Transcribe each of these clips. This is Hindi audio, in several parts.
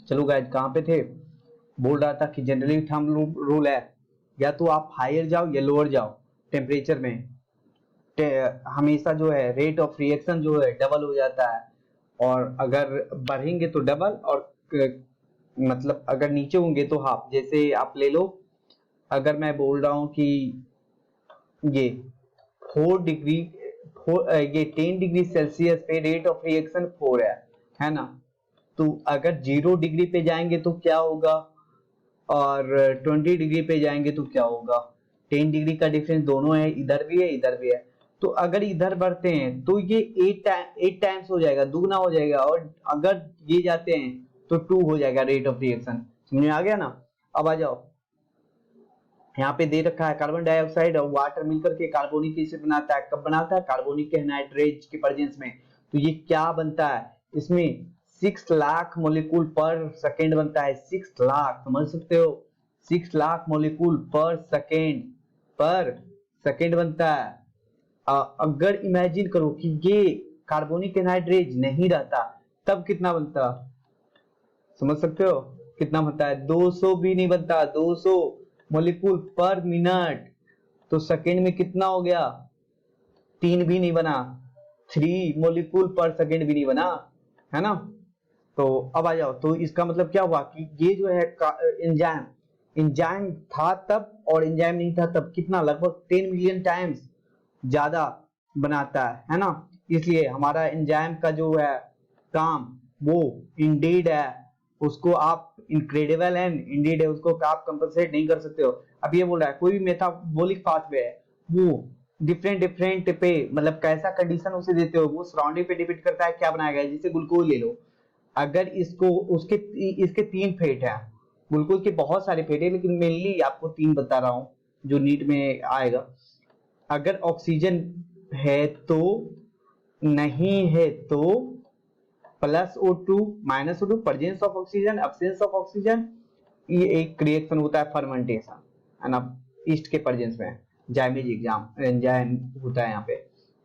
चलो गाइस कहाँ पे थे, बोल रहा था कि जनरली थंब रूल है, या तो आप हायर जाओ या लोअर जाओ टेम्परेचर में, हमेशा जो है रेट ऑफ रिएक्शन जो है डबल हो जाता है, और अगर बढ़ेंगे तो डबल, और मतलब अगर नीचे होंगे तो हाफ। जैसे आप ले लो, अगर मैं बोल रहा हूँ कि ये 4 डिग्री ये 10 डिग्री सेल्सियस पे रेट ऑफ रिएक्शन 4 है ना, तो अगर 0 डिग्री पे जाएंगे तो क्या होगा, और 20 डिग्री पे जाएंगे तो क्या होगा। 10 डिग्री का डिफरेंस दोनों है, इधर भी है इधर भी है। तो अगर इधर बढ़ते हैं तो ये 8 टाइम्स हो जाएगा, दुगना हो जाएगा, और अगर ये जाते हैं तो 2 हो जाएगा रेट ऑफ रिएक्शन। समझ में आ गया ना। अब आ जाओ, यहाँ पे दे रखा है कार्बन डाइऑक्साइड और वाटर मिलकर के कार्बोनिक एसिड बनाता है। कब बनाता है, कार्बोनिक एनहाइड्रेट के प्रेजेंस में। तो ये क्या बनता है, इसमें 6 लाख मॉलिक्यूल पर सेकेंड बनता है। 6 लाख, समझ सकते हो, 6 लाख मॉलिक्यूल पर सेकेंड बनता है। अगर इमेजिन करो कि ये कार्बोनिक एनहाइड्रेट नहीं रहता तब कितना बनता, समझ सकते हो कितना बनता है, 200 भी नहीं बनता, 200 मॉलिक्यूल पर मिनट। तो सेकेंड में कितना हो गया, 3 भी नहीं बना, 3 मॉलिक्यूल पर सेकेंड भी नहीं बना, है ना। तो अब आ जाओ, तो इसका मतलब क्या हुआ कि ये जो है एंजाइम एंजाइम था तब और एंजाइम नहीं था तब कितना, लगभग 10 मिलियन टाइम्स ज्यादा बनाता है ना। इसलिए हमारा एंजाइम का जो है काम वो इंडीड है, उसको आप इनक्रेडिबल एंड इंडीड है, उसको आप कंपनसेट नहीं कर सकते हो। अब ये बोल रहा है कोई भी मेटाबॉलिक पाथवे है वो डिफरेंट डिफरेंट पे, मतलब कैसा कंडीशन उसे देते हो वो सराउंडिंग पे डिपेंड करता है क्या बनाएगा। जैसे ग्लूकोज ले लो, अगर इसको उसके इसके 3 फेट है, ग्लूकोज के बहुत सारे फेट है लेकिन मेनली आपको 3 बता रहा हूँ जो नीट में आएगा। अगर ऑक्सीजन है तो, नहीं है तो plus O2 minus O2, presence of oxygen absence of oxygen, ये एक रिएक्शन होता है फर्मेंटेशन, है ना, ईस्ट के प्रेजेंस में। जाइमेज एग्जाम एंजाइम होता है यहाँ पे।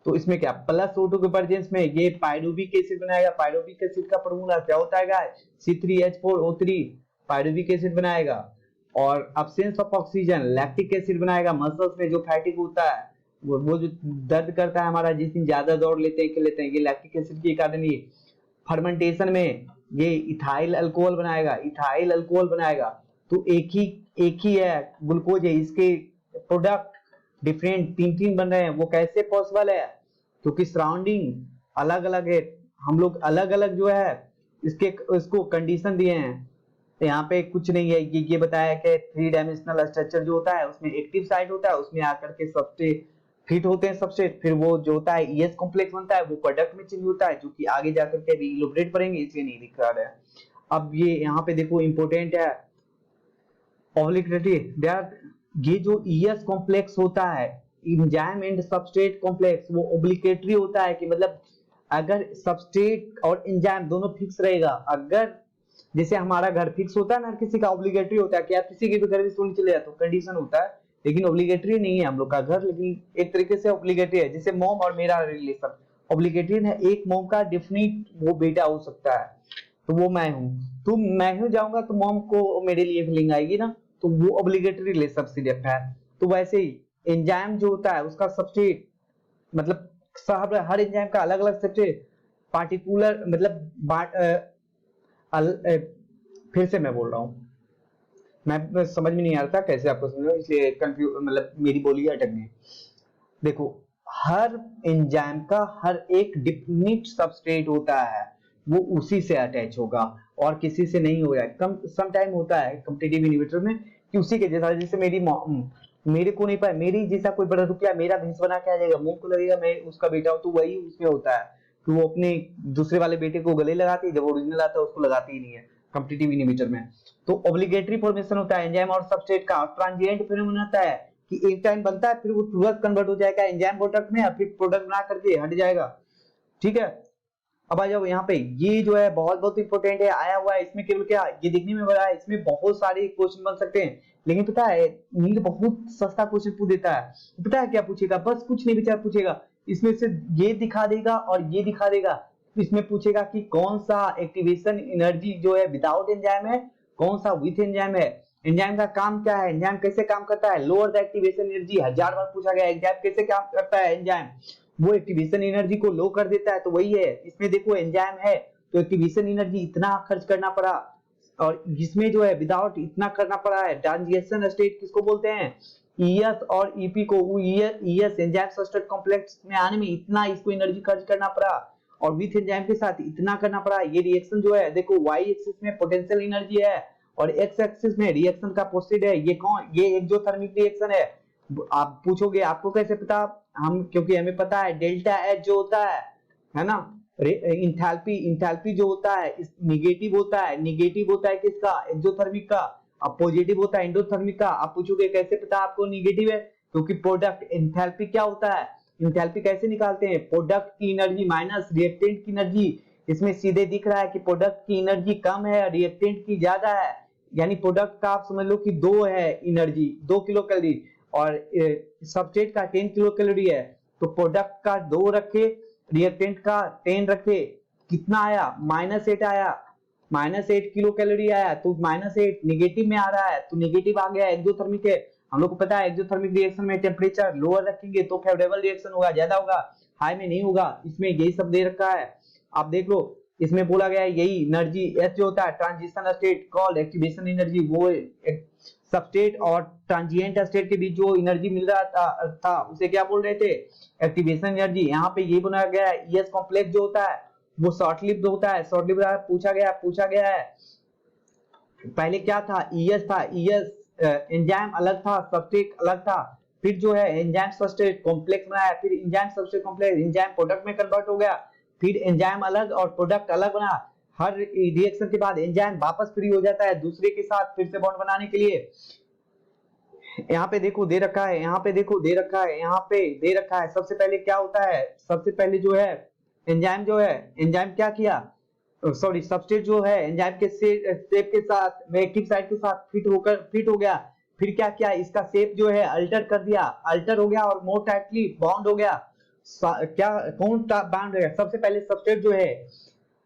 तो इसमें क्या, प्लस O2 के प्रेजेंस में ये पाइरुविक एसिड बनाएगा। पाइरुविक एसिड का फॉर्मूला क्या होता है गाइस, C3H4O3 पाइरुविक एसिड बनाएगा। और absence of oxygen lactic acid बनाएगा। मसल्स में जो फैटिक होता है, वो जो दर्द करता है हमारा, जिस दिन ज्यादा दौड़ लेते हैं, खेल लेते हैं, ये लैक्टिक एसिड के कारण ये फर्मेंटेशन में ये इथाइल अल्कोहल बनाएगा, इथाइल अल्कोहल बनाएगा। तो एक ही है ग्लूकोज है, इसके प्रोडक्ट डिफरेंट 3 बन रहे हैं। वो कैसे पॉसिबल है, क्योंकि सराउंडिंग अलग अलग है, हम लोग अलग अलग जो है इसके इसको कंडीशन दिए हैं। तो यहाँ पे कुछ नहीं है, ये बताया कि 3 डायमेंशनल स्ट्रक्चर जो होता है उसमें एक्टिव साइट होता है, उसमें आकर के सबस्ट्रेट फिट होते हैं सबस्ट्रेट, फिर वो जो होता है ES कॉम्प्लेक्स बनता है, वो प्रोडक्ट में चेंज होता है, जो कि आगे जाकर के भी इलुस्ट्रेट करेंगे, इसलिए नहीं दिख रहा है। अब ये यहाँ पे देखो इंपॉर्टेंट है ऑब्लिगेटरी दैट, ये जो ES कॉम्प्लेक्स होता है एंजाइम एंड सबस्ट्रेट कॉम्प्लेक्स, वो ऑब्लिगेटरी होता है कि मतलब अगर सबस्ट्रेट और एंजाइम दोनों फिक्स रहेगा। अगर जैसे हमारा घर फिक्स होता है ना, किसी का ऑब्लिगेटरी होता है कि आप किसी के भी घर में सोने चले जाते हो, कंडीशन होता है, लेकिन ऑब्लिगेटरी नहीं है हम लोग का घर, लेकिन एक तरीके से ऑब्लिगेटरी है। जैसे मॉम और मेरा रिलेशन ऑब्लिगेटरी है, एक मॉम का डेफिनेट वो बेटा हो सकता है, तो वो मैं हूँ। तो मैं हूँ जाऊंगा तो मॉम को मेरे लिए फीलिंग आएगी ना, तो वो ऑब्लिगेटरी रिलेशनशिप है। तो वैसे ही एंजाइम जो होता है उसका सबस्ट्रेट, मतलब हर एंजाइम का अलग अलग सबस्ट्रेट पार्टिकुलर, मतलब फिर से मैं बोल रहा हूँ, मैं समझ में नहीं आ रहा था कैसे आपको समझाऊं, इसलिए कंफ्यूज, मतलब मेरी बोली अटक गई। देखो, हर एंजाइम का हर एक डिफिनिट सबस्ट्रेट होता है, वो उसी से अटैच होगा और किसी से नहीं होगा। कम सम टाइम होता है कॉम्पिटिटिव इनहिबिटर में कि उसी के जैसा, जैसे मेरे को नहीं पाया, मेरी जैसा कोई बड़ा रुपया मेरा भैंस बना के आ जाएगा, मुंह को लगेगा मैं उसका बेटा हूं, तो वही उसमें होता है कि वो अपने दूसरे वाले बेटे को गले लगाती है, जब ओरिजिनल आता है उसको लगाती ही नहीं है कॉम्पिटिटिव इनहिबिटर में। तो ऑब्लिगेटरी फॉर्मेशन होता है एंजाइम और सबस्ट्रेट का। ट्रांजिएंट फिनोमेना होता है कि एक टाइम बनता है फिर वो तुरंत कन्वर्ट हो जाएगा एंजाइम प्रोडक्ट में, फिर प्रोडक्ट बना करके हट जाएगा। ठीक है, अब आ जाओ यहाँ पे, ये जो है बहुत बहुत इंपॉर्टेंट है, आया हुआ है इसमें। केवल क्या ये देखने में बड़ा है, इसमें बहुत सारे क्वेश्चन बन सकते हैं, लेकिन पता है नीट बहुत सस्ता क्वेश्चन पूछ देता है। पता है क्या पूछेगा, बस कुछ नहीं बेचारा पूछेगा, इसमें से ये दिखा देगा और ये दिखा देगा इसमें पूछेगा कि कौन सा एक्टिवेशन एनर्जी जो है विदाउट एंजाइम है, कौन सा विथ एंजाइम है, एंजाइम का काम क्या है, एंजाइम कैसे काम करता है, लोअर द एक्टिवेशन एनर्जी 1000 बार पूछा गया। एंजाइम कैसे काम करता है, एंजाइम वो एक्टिवेशन एनर्जी को लो कर देता है, तो वही है। इसमें देखो एंजाइम है तो एक्टिवेशन एनर्जी इतना खर्च करना पड़ा, और जिसमें जो है विदाउट इतना करना पड़ा है। ट्रांजिशन स्टेट किसको बोलते हैं, ईएस और ईपी को। वो ईएस एंजाइम सबस्ट्रेट कॉम्प्लेक्स में आने में इतना इसको एनर्जी खर्च करना पड़ा, और विथ एंजाइम के साथ इतना करना पड़ा। ये रिएक्शन जो है देखो वाई एक्सिस में पोटेंशियल एनर्जी है और एक्स एक्सिस में रिएक्शन का प्रोसीड है। ये कौन, ये एक्सोथर्मिक रिएक्शन है। आप पूछोगे आपको कैसे पता, हम क्योंकि हमें पता है डेल्टा एच जो होता है ना, इंथैल्पी, इंथैल्पी जो होता है निगेटिव होता है, निगेटिव होता है किसका, एक्सोथर्मिक का, अब पॉजिटिव होता है एंडोथर्मिक का। आप पूछोगे कैसे पता आपको निगेटिव है, क्योंकि प्रोडक्ट एंथैल्पी क्या होता है, एंथैल्पी कैसे निकालते हैं, प्रोडक्ट की एनर्जी माइनस रिएक्टेंट की एनर्जी। इसमें सीधे दिख रहा है कि प्रोडक्ट की एनर्जी कम है, रिएक्टेंट की ज्यादा है, यानी प्रोडक्ट का आप समझ लो कि 2 है एनर्जी, 2 किलो कैलोरी, और सबस्ट्रेट का 10 किलो कैलोरी है। तो प्रोडक्ट का 2 रखे, रिएक्टेंट का 10 रखे, कितना आया, -8 आया, -8 किलो कैलोरी आया। तो -8 निगेटिव में आ रहा है, तो निगेटिव आ गया, एक्सोथर्मिक है। हम लोग को पता है एक्सोथर्मिक रिएक्शन में टेम्परेचर लोअर रखेंगे तो फेवरेबल रिएक्शन होगा, ज्यादा होगा, हाई में नहीं होगा। इसमें यही सब दे रखा है, आप देख लो। इसमें बोला गया है यही एनर्जी एस जो होता है transition state called activation energy, वो सबस्टेट और ट्रांजिएंट स्टेट के बीच जो एनर्जी मिल रहा था उसे क्या बोल रहे थे, एक्टिवेशन एनर्जी। यहाँ पे ये बनाया गया है ईएस कॉम्प्लेक्स जो होता है वो शॉर्ट लिव्ड होता है, शॉर्ट लिव्ड पूछा गया है पहले क्या था, ईएस था, ईएस एंजाइम अलग था, सबस्ट्रेट अलग था, फिर जो है एंजाइम सबस्ट्रेट कॉम्प्लेक्स बनाया, फिर enzyme substrate complex enzyme product में कन्वर्ट हो गया, फिर एंजाइम अलग और प्रोडक्ट अलग बना। हर रिएक्शन के बाद एंजाइम वापस फ्री हो जाता है दूसरे के साथ फिर से बॉन्ड बनाने के लिए। यहाँ पे देखो दे रखा है, यहाँ पे देखो दे रखा है, यहाँ पे दे रखा है। सबसे पहले क्या होता है, सबसे पहले जो है एंजाइम जो है, एंजाइम क्या किया, सॉरी सबस्ट्रेट जो है एंजाइम के शेप के साथ एक्टिव साइट के साथ फिट हो गया। फिर क्या किया, इसका शेप जो है अल्टर कर दिया, अल्टर हो गया और मोर टाइटली बॉन्ड हो गया। क्या कौन बॉन्ड हो गया, सबसे पहले सबस्ट्रेट जो है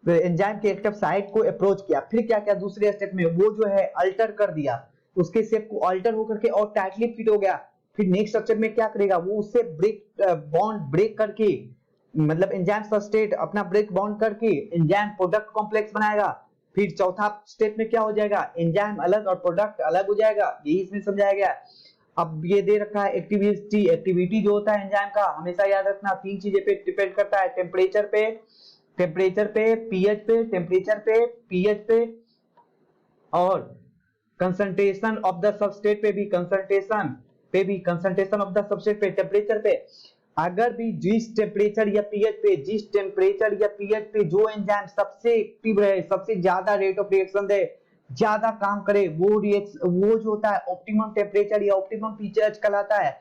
एंजाइम के एक्टिव साइट को अप्रोच किया, फिर क्या किया दूसरे स्टेप में वो जो है अल्टर कर दिया, उसके शेप को अल्टर होकर के और टाइटली फिट हो गया। फिर नेक्स्ट स्टेप में क्या करेगा, वो उससे बॉन्ड ब्रेक करके, मतलब एंजाइम सबस्ट्रेट अपना ब्रेक बॉन्ड करके एंजाइम प्रोडक्ट कॉम्प्लेक्स बनाएगा। फिर चौथा स्टेप में क्या हो जाएगा, एंजाइम अलग और प्रोडक्ट अलग हो जाएगा, यही इसमें समझाया गया। अब ये दे रखा है एक्टिविटी, एक्टिविटी जो होता है एंजाइम का हमेशा याद रखना 3 चीजें पे डिपेंड करता है, टेम्परेचर पे, पीएच पे, टेम्परेचर पे, पीएच पे, और कंसंट्रेशन ऑफ द सबस्ट्रेट पे भी, कंसंट्रेशन ऑफ द सबस्ट्रेट पे, टेम्परेचर पे। अगर भी जिस टेम्परेचर या पीएच पे जो एंजाइम सबसे एक्टिव रहे, सबसे ज्यादा रेट ऑफ रिएक्शन दे, ज्यादा काम करे, वो जो होता है ऑप्टिमम टेम्परेचर या ऑप्टिमम पीएच कहलाता है।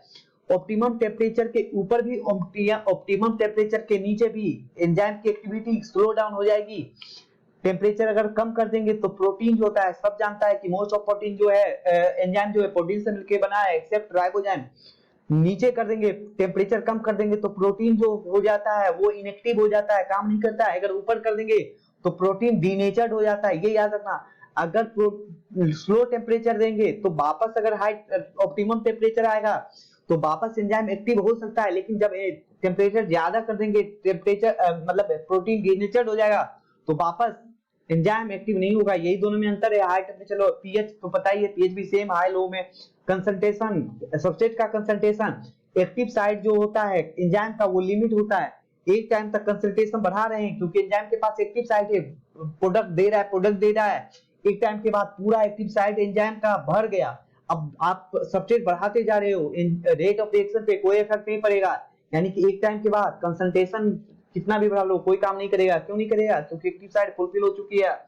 ऑप्टिमम टेम्परेचर के ऊपर भी, ऑप्टिमम टेम्परेचर के नीचे भी एंजाइम की एक्टिविटी स्लो डाउन हो जाएगी। टेम्परेचर अगर कम कर देंगे तो प्रोटीन जो होता है, सब जानता है कि मोस्ट ऑफ प्रोटीन जो है एंजाइम जो है प्रोटीन से मिलकर बना है एक्सेप्ट राइबोसोम। नीचे कर देंगे, टेम्परेचर कम कर देंगे तो प्रोटीन जो हो जाता है वो इनएक्टिव हो जाता है, काम नहीं करता है। अगर ऊपर कर देंगे तो प्रोटीन डीनेचर्ड हो जाता है, ये याद रखना। अगर स्लो टेम्परेचर देंगे तो वापस अगर हाई ऑप्टिमम टेम्परेचर आएगा तो वापस एंजाइम एक्टिव हो सकता है, लेकिन जब टेम्परेचर ज्यादा कर देंगे, टेम्परेचर मतलब प्रोटीन डीनेचर्ड हो जाएगा तो वापस एंजाइम एक्टिव नहीं होगा। यही दोनों में अंतर है। हाई टेम्परेचर, पीएच तो पता ही है, पीएच भी सेम हाई लो में। कंसंट्रेशन, सबस्ट्रेट का कंसंट्रेशन, एक्टिव साइट जो होता है एंजाइम का वो लिमिट होता है, एक टाइम तक कंसंट्रेशन बढ़ा रहे हैं क्योंकि एंजाइम के पास एक्टिव साइट है, प्रोडक्ट दे रहा है, एक टाइम के बाद पूरा एक्टिव साइट एंजाइम का भर गया। अब आप सबस्ट्रेट बढ़ाते जा रहे हो, रेट ऑफ रिएक्शन पे कोई इफेक्ट नहीं पड़ेगा, यानी कि एक टाइम के बाद कंसंट्रेशन कितना भी बढ़ा लो कोई काम नहीं करेगा। क्यों नहीं करेगा, क्योंकि एक्टिव साइट फुलफिल हो चुकी है।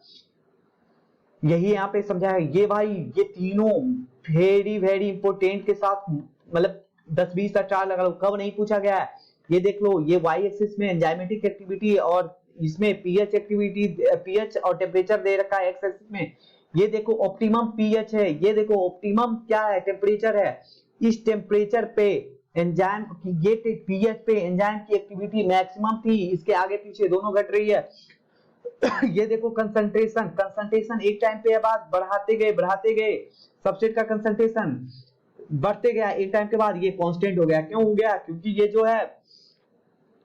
यही यहाँ पे समझाया है। ये भाई ये तीनों वेरी वेरी इंपोर्टेंट के साथ, मतलब 10-20 का चार्ट लगा लो, कब नहीं पूछा गया है। ये देख लो, ये वाई एक्सिस में एंजाइमेटिक एक्टिविटी और इसमें पीएच एक्टिविटी, पीएच और टेम्परेचर दे रखा है एक्स एक्सिस में। ये देखो ऑप्टिमम पीएच है, ये देखो ऑप्टिमम क्या है, टेम्परेचर है। इस टेम्परेचर पे एंजाइम ये पीएच पे एंजाइम की एक्टिविटी मैक्सिमम थी, इसके आगे पीछे दोनों घट रही है। ये देखो कंसंट्रेशन, कंसंट्रेशन एक टाइम पे बाद बढ़ाते गए सबस्ट्रेट का कंसंट्रेशन बढ़ते गया, एक टाइम के बाद ये कांस्टेंट हो गया। क्यों हो गया? क्योंकि ये जो है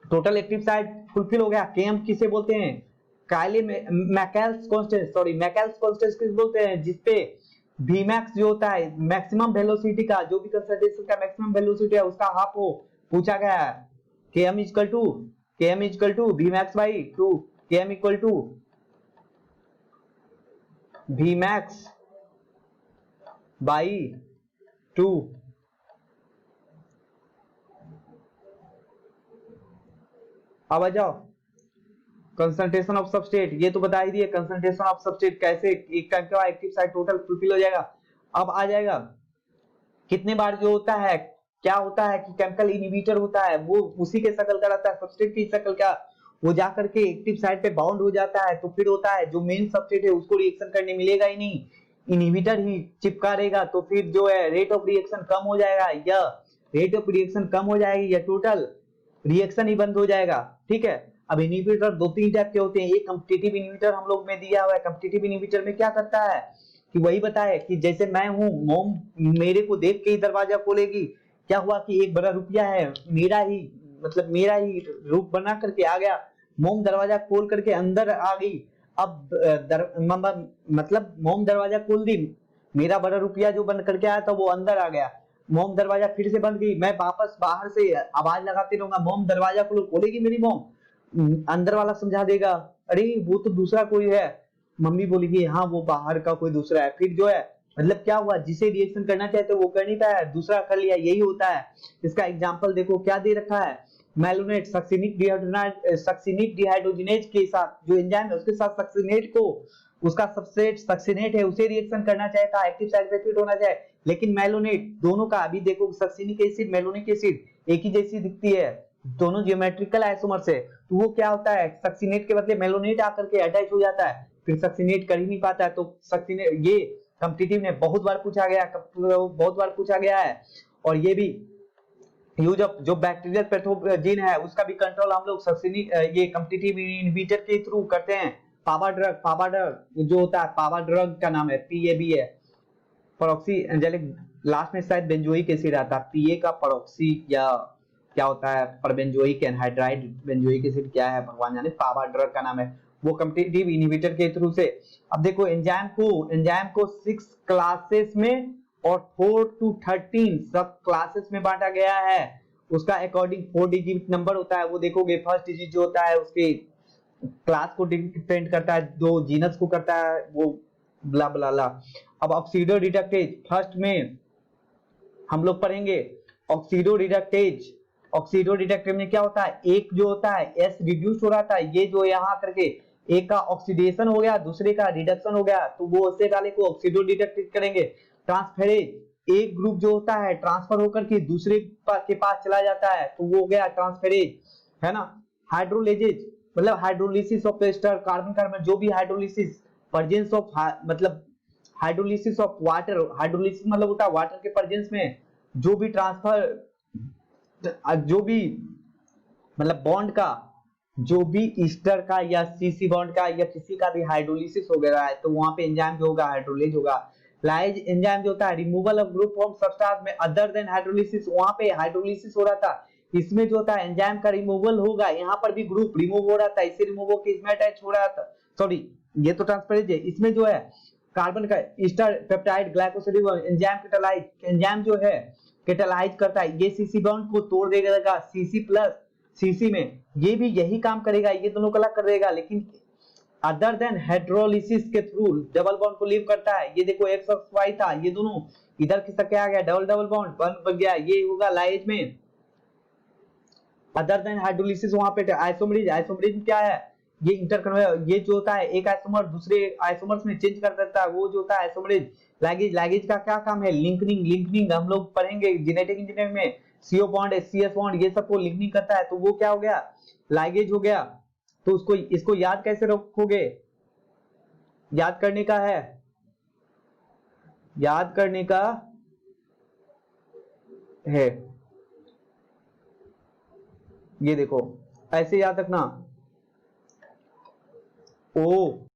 टोटल एक्टिव साइट फुलफिल हो गया। केएम किसे बोलते हैं? काइले मैकेल्स कांस्टेंट, सॉरी मैकेल्स कांस्टेंट किसे बोलते हैं? जिसपे Vmax जो होता है मैक्सिमम वेलोसिटी का, जो भी कंसंट्रेशन का मैक्सिमम वेलोसिटी है उसका हाफ हो पूछा गया है। Km equal to Vmax by 2, Km equal to Vmax by 2। अब आ जाओ कंसंट्रेशन ऑफ सबस्ट्रेट, ये तो बता ही दिए कंसंट्रेशन ऑफ सबस्ट्रेट कैसे एक टाइम के बाद एक्टिव साइट टोटल फुलफिल हो जाएगा। अब आ जाएगा कितने बार जो होता है, क्या होता है कि केमिकल इनहिबिटर होता है वो उसी के शक्ल का रहता है, सबस्ट्रेट की शक्ल का, वो जाकर के एक्टिव साइट पे बाउंड हो जाता है। तो फिर होता है जो मेन सबस्ट्रेट है उसको रिएक्शन करने मिलेगा ही नहीं, इनहिबिटर ही चिपका रहेगा। तो फिर जो है रेट ऑफ रिएक्शन कम हो जाएगा, या रेट ऑफ रिएक्शन कम हो जाएगी या टोटल रिएक्शन ही बंद हो जाएगा। ठीक है। अब इनहिबिटर दो तीन टाइप के होते हैं। एक कॉम्पिटिटिव इनहिबिटर हम लोग में दिया हुआ है। कॉम्पिटिटिव इनहिबिटर में क्या करता है कि वही बताए कि जैसे मैं हूं, मोम मेरे को देख के ही दरवाजा खोलेगी। क्या हुआ कि एक बड़ा रुपया है, मेरा ही रूप बना करके आ गया, मोम दरवाजा खोल करके अंदर आ गई। अब मतलब मोम दरवाजा खोल दी, मेरा बड़ा रुपया जो बन करके आया था वो अंदर आ गया, मोम दरवाजा फिर से बंद गई, मैं वापस बाहर से आवाज लगाते रहूंगा, मोम दरवाजा खोलो, खोलेगी मेरी मोम, अंदर वाला समझा देगा अरे वो तो दूसरा कोई है, मम्मी बोलेगी हाँ वो बाहर का कोई दूसरा है। फिर जो है मतलब क्या हुआ, जिसे रिएक्शन करना चाहते वो कर नहीं पाया, दूसरा कर लिया, यही होता है। इसका एग्जांपल देखो क्या दे रखा है, मेलोनेट सक्सिनिक डिहाइड्रोजिनेज के साथ जो एंजाइम है उसके साथ सक्सिनेट को, उसका सबस्ट्रेट सक्सिनेट है उसे रिएक्शन करना चाहता है, एक्टिव साइट पे फिट होना चाहे, लेकिन मेलोनेट दोनों का अभी देखो सक्सिनिक एसिड मेलोनिक एसिड एक ही जैसी दिखती है, दोनों जियोमेट्रिकल आइसोमर्स है। तो वो क्या होता है सक्सिनेट के बदले मेलोनेट आकर के अटैच हो जाता है, फिर सक्सिनेट कर ही नहीं पाता है। तो सक्सिनेट ये कॉम्पिटिटिव ने बहुत बार पूछा गया है। और ये भी यूज ऑफ जो बैक्टीरियल पैथोजन है उसका भी कंट्रोल हम लोग सक्सिनिक ये कॉम्पिटिटिव इनहिबिटर के थ्रू करते हैं। पावा ड्रग जो होता है, पावा ड्रग का नाम है पीएबी है, परोक्सी एंजेलिक, लास्ट में शायद बेंजोइक एसिड आता है, पीए का परोक्सी या क्या होता है परबेंजोइक एनहाइड्राइड बेंजोइक एसिड क्या है भगवान जाने, पावा ड्रग का नाम है, वो कॉम्पिटिटिव इनहिबिटर के थ्रू से। अब देखो एंजाइम को 6 क्लासेस में और 4 to 13 सब क्लासेस में बांटा गया है। उसका अकॉर्डिंग 4 डिजिट नंबर होता है, वो देखोगे फर्स्ट डिजिट जो होता है उसके क्लास को डिपेंड करता है, दो जीनस को करता है वो ब्ला ब्ला ला। अब ऑक्सीडो रिडक्टेज फर्स्ट में हम लोग पढ़ेंगे ऑक्सीडो रिडक्टेज में क्या होता है, एक जो होता है एस रिड्यूस हो रहा था, ये जो यहाँ करके एक का ऑक्सीडेशन हो गया दूसरे का रिडक्शन हो गया, तो वो उससे वाले को ऑक्सीडो रिडक्टेज करेंगे। ट्रांसफेरेज एक ग्रुप जो होता है ट्रांसफर होकर के दूसरे के पास चला जाता है, तो वो हो गया ट्रांसफेरेज, है ना। हाइड्रोलेजेज मतलब hydrolysis of ester carbon carbon जो भी हाइड्रोलिसिस, प्रेजेंस ऑफ मतलब हाइड्रोलिसिस ऑफ वाटर, हाइड्रोलिसिस मतलब होता है वाटर के प्रेजेंस में जो भी ट्रांसफर, जो भी मतलब बॉन्ड का, जो भी ईस्टर का या सीसी बॉन्ड का या किसी का भी हाइड्रोलिसिस हो गया है तो वहां पे एंजाइम जो होगा हाइड्रोलेज होगा। लाइज एंजाइम जो होता है removal of group from substance में अदर देन हाइड्रोलिसिस, वहां पे हाइड्रोलिसिस हो रहा था, इसमें जो होता है एंजाइम का रिमूवल होगा, यहाँ पर भी ग्रुप रिमूव हो रहा था, इसे रिमूव होकर इसमें अटैच हो रहा था, सॉरी ये तो ट्रांसफरेज है, इसमें जो है कार्बन का Easter peptide glycosidic enzyme catalyse, enzyme जो है कैटालाइज करता है, ये सीसी बॉन्ड को तोड़ देगा सीसी प्लस सीसी में, ये भी यही काम करेगा, ये दोनों को अलग कर देगा, लेकिन अदर देन हाइड्रोलिसिस के थ्रू डबल बॉन्ड को लीव करता है। ये देखो एक्स और वाई था, ये दोनों इधर किसका क्या आ गया डबल डबल बॉन्ड बन गया, ये होगा लाइज में। अदर देन हाइड्रोलिसिस वहां पे आइसोमरेज, आइसोमरेज क्या है, ये इंटरकन्वर्ट, ये जो होता है एक आइसोमर दूसरे आइसोमर्स में चेंज कर देता है, वो जो होता है आइसोमरेज। लैगेज, लैगेज का क्या काम है, लिंकनिंग, लिंकनिंग हम लोग पढ़ेंगे जेनेटिक इंजीनियरिंग में, सीओ बॉन्ड सीएस बॉन्ड ये सबको लिंकनिंग करता है, तो वो क्या हो गया लैगेज हो गया। तो उसको इसको याद कैसे रखोगे, याद करने का है, याद करने का है ये देखो ऐसे याद रखना, O